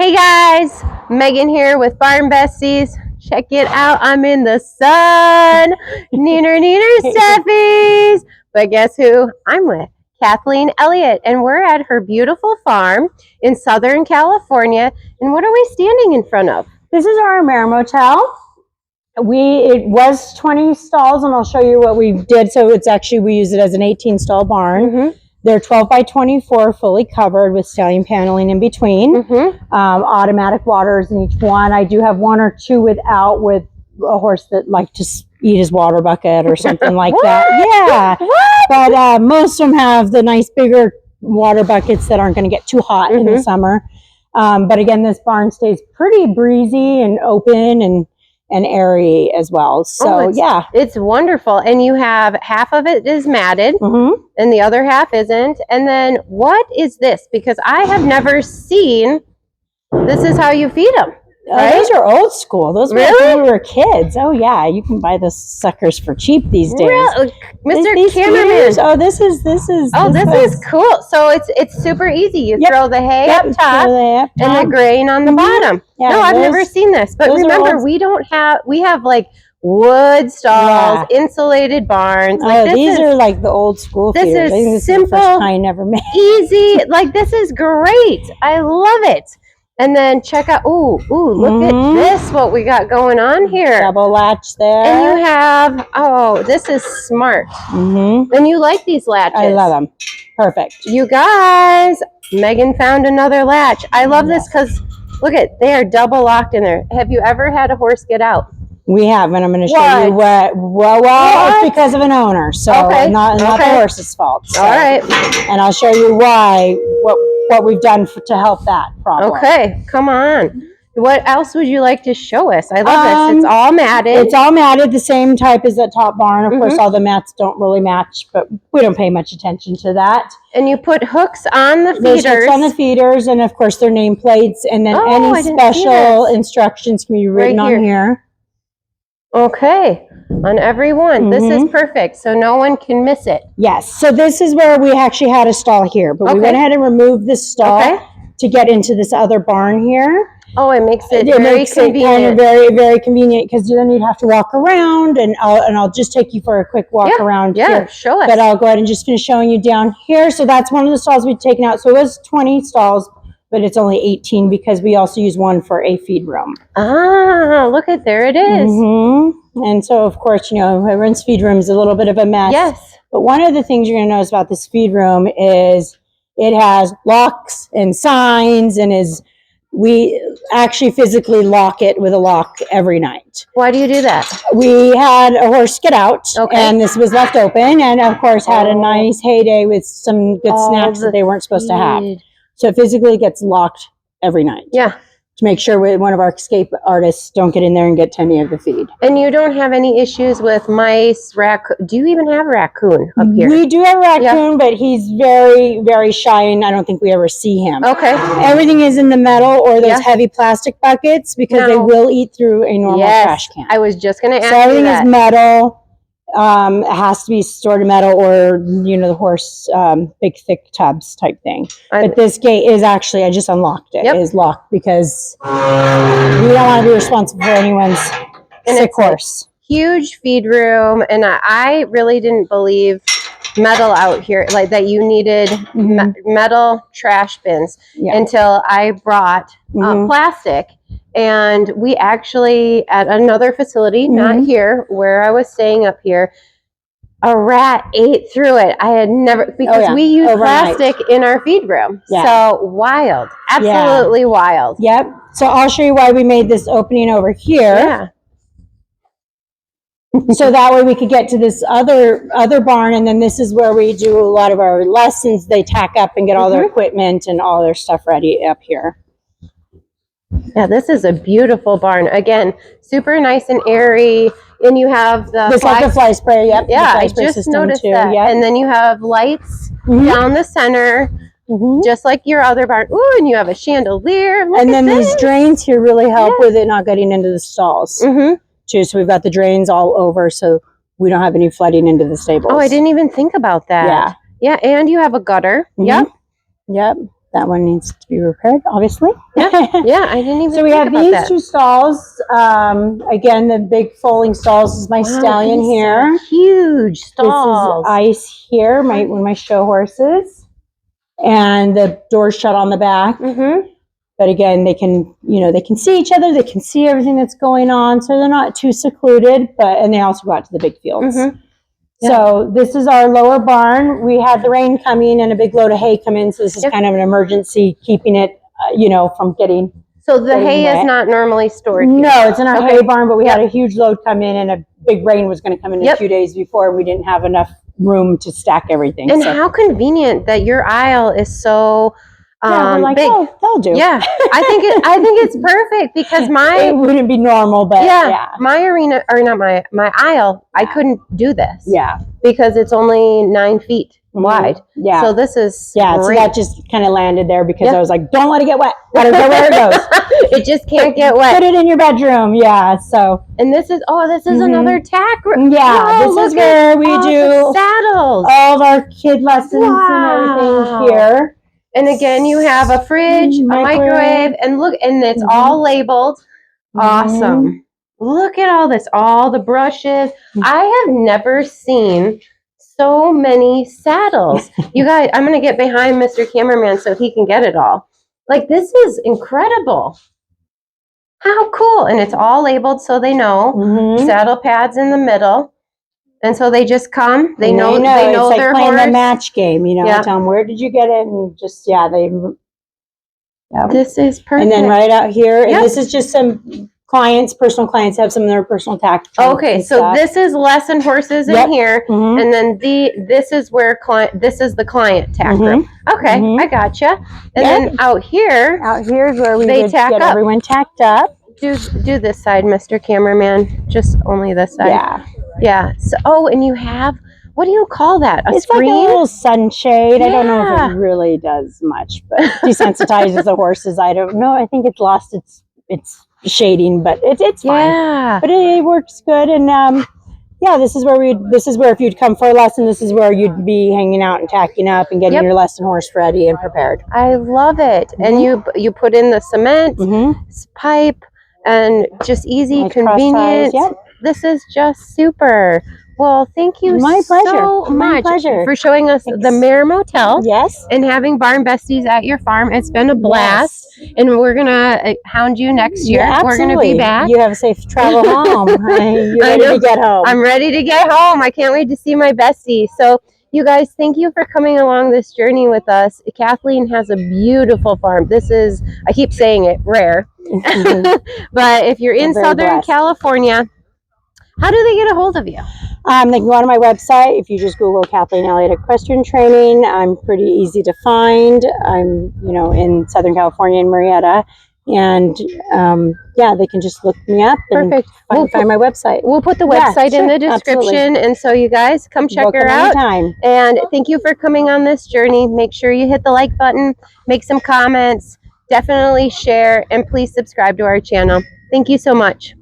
Hey guys, Megan here with Barn Besties. Check it out, I'm in the sun. Neener stuffies. But guess who I'm with? Kathleen Elliott, and we're at her beautiful farm in Southern California. And what are we standing in front of? This is our Mare Motel. It was 20 stalls, and I'll show you what we did. So it's actually, we use it as an 18 stall barn. They're 12 by 24, fully covered with stallion paneling in between. Automatic waters in each one. I do have one or two without, with a horse that like to eat his water bucket or something like that. Yeah. But most of them have the nice bigger water buckets that aren't going to get too hot in the summer. But again, this barn stays pretty breezy and open and airy as well. So yeah, it's wonderful. And you have half of it is matted and the other half isn't. And then what is this? Because I have never seen, this is how you feed them. Right? Those are old school. Those were when we were kids. Oh yeah, you can buy those suckers for cheap these days. Mr. Cameraman. Oh, this is cool. So it's super easy. You throw the hay up top and the grain on the bottom. Yeah, no, I've never seen this. But remember, we have like wood stalls, insulated barns. Like these are like the old school feeders. This is simple, is the first kind ever made. Easy. Like this is great. I love it. And then check out, look at this, what we got going on here. Double latch there. And you have, this is smart. And you like these latches. I love them. Perfect. You guys, Megan found another latch. I love this because, look at, they are double locked in there. Have you ever had a horse get out? We have, and I'm going to show you what. Well, it's because of an owner, so not the horse's fault. So. All right. And I'll show you why, what we've done to help that problem. Okay, come on. What else would you like to show us? I love this. It's all matted. It's all matted, the same type as that top barn. Of course, all the mats don't really match, but we don't pay much attention to that. And you put hooks on the feeders. There's hooks on the feeders, and of course, their nameplates, and then any special instructions can be written on here. Okay, on every one. This is perfect, so no one can miss it. Yes, so this is where we actually had a stall here, but we went ahead and removed this stall to get into this other barn here. Oh, it makes it very convenient. Very, very convenient, because then you'd have to walk around, and I'll just take you for a quick walk around here. Yeah, show us. But I'll go ahead and just finish showing you down here. So that's one of the stalls we've taken out. So it was 20 stalls, but it's only 18 because we also use one for a feed room. Ah, look at, there it is. And so, of course, you know, everyone's feed room is a little bit of a mess. Yes. But one of the things you're going to notice about this feed room is it has locks and signs, and we actually physically lock it with a lock every night. Why do you do that? We had a horse get out, and this was left open, and of course had a nice heyday with some good snacks that they weren't supposed to have. So it physically gets locked every night. Yeah. To make sure one of our escape artists don't get in there and get to any of the feed. And you don't have any issues with mice, raccoon? Do you even have a raccoon up here? We do have a raccoon, but he's very, very shy, and I don't think we ever see him. Okay. Everything is in the metal or those heavy plastic buckets, because they will eat through a normal trash can. I was just going to ask you that. So everything is metal. It has to be stored in metal, or, you know, the horse, big, thick tubs type thing. But this gate is actually, I just unlocked it. It is locked because we don't want to be responsible for anyone's sick horse. Huge feed room. And I really didn't believe metal out here, like that you needed metal trash bins until I brought plastic. And we actually, at another facility, not here, where I was staying up here, a rat ate through it. I had never, because we use plastic in our feed room. So wild, absolutely wild. Yep. So I'll show you why we made this opening over here. So that way we could get to this other barn, and then this is where we do a lot of our lessons. They tack up and get all their equipment and all their stuff ready up here. Yeah, this is a beautiful barn. Again, super nice and airy. And you have the fly spray. Yep. Yeah, I just noticed that. Yep. And then you have lights down the center, just like your other barn. Ooh, and you have a chandelier. Look and then these drains here really help with it not getting into the stalls. Too. So we've got the drains all over, so we don't have any flooding into the stables. Oh, I didn't even think about that. Yeah. Yeah, and you have a gutter. Yep. that one needs to be repaired, obviously. Yeah, I didn't even So we think have about these that. 2 stalls. Again, the big folding stalls is my stallion these here. are huge stalls. This is Ice here, one of my show horses. And the door's shut on the back. But again, they can, they can see each other. They can see everything that's going on. So they're not too secluded, and they also go out to the big fields. So this is our lower barn. We had the rain coming and a big load of hay come in. So this is kind of an emergency, keeping it, from getting. So the hay is not normally stored here? No, it's in our hay barn, but we had a huge load come in and a big rain was going to come in a few days before. And we didn't have enough room to stack everything. And how convenient that your aisle is so we're like, big. Oh, they'll do. Yeah, I think it's perfect because it wouldn't be normal, but my arena, or not my aisle, I couldn't do this. Yeah, because it's only 9 feet wide. Yeah, so this is great. So that just kind of landed there because I was like, don't let it get wet. Let it go where it goes. It just can't get wet. Put it in your bedroom. Yeah. So and this is another tack room. Yeah, this is where we do saddles, all of our kid lessons and everything here. And again, you have a fridge, a microwave, and look, and it's all labeled. Awesome. Look at all this, all the brushes. I have never seen so many saddles. You guys, I'm going to get behind Mr. Cameraman so he can get it all. Like, this is incredible. How cool. And it's all labeled so they know. Saddle pads in the middle. And so they just come. They know it's like their playing horse. the match game. I tell them, where did you get it? And just, This is perfect. And then right out here, and this is just some personal clients have some of their personal tack. Okay, so this is lesson horses in here, and then this is where this is the client tack room. Okay, I gotcha. And then out here is where we would tack get up. Everyone tacked up. Do this side, Mr. Cameraman. Just only this side. Yeah. So, and you have, what do you call that? It's screen? Like a little sunshade. I don't know if it really does much, but desensitizes the horses. I don't know. I think it's lost its shading, but it's fine. Yeah. But it works good. And this is where if you'd come for a lesson, this is where you'd be hanging out and tacking up and getting your lesson horse ready and prepared. I love it. And you put in the cement pipe and just easy, convenient. This is just super. Well, thank you so much for showing us the Mare Motel. Yes. And having Barn Besties at your farm. It's been a blast. Yes. And we're going to hound you next year. Yeah, we're going to be back. You have a safe travel home. You're ready to get home. I'm ready to get home. I can't wait to see my bestie. So, you guys, thank you for coming along this journey with us. Kathleen has a beautiful farm. This is, I keep saying it, rare. But if you're in Southern California, how do they get a hold of you? They can go on my website. If you just Google Kathleen Elliott Equestrian Training, I'm pretty easy to find. I'm, in Southern California in Marietta. And they can just look me up and find my website. We'll put the website in the description. Absolutely. And so you guys come check her out. Anytime. And thank you for coming on this journey. Make sure you hit the like button, make some comments, definitely share, and please subscribe to our channel. Thank you so much.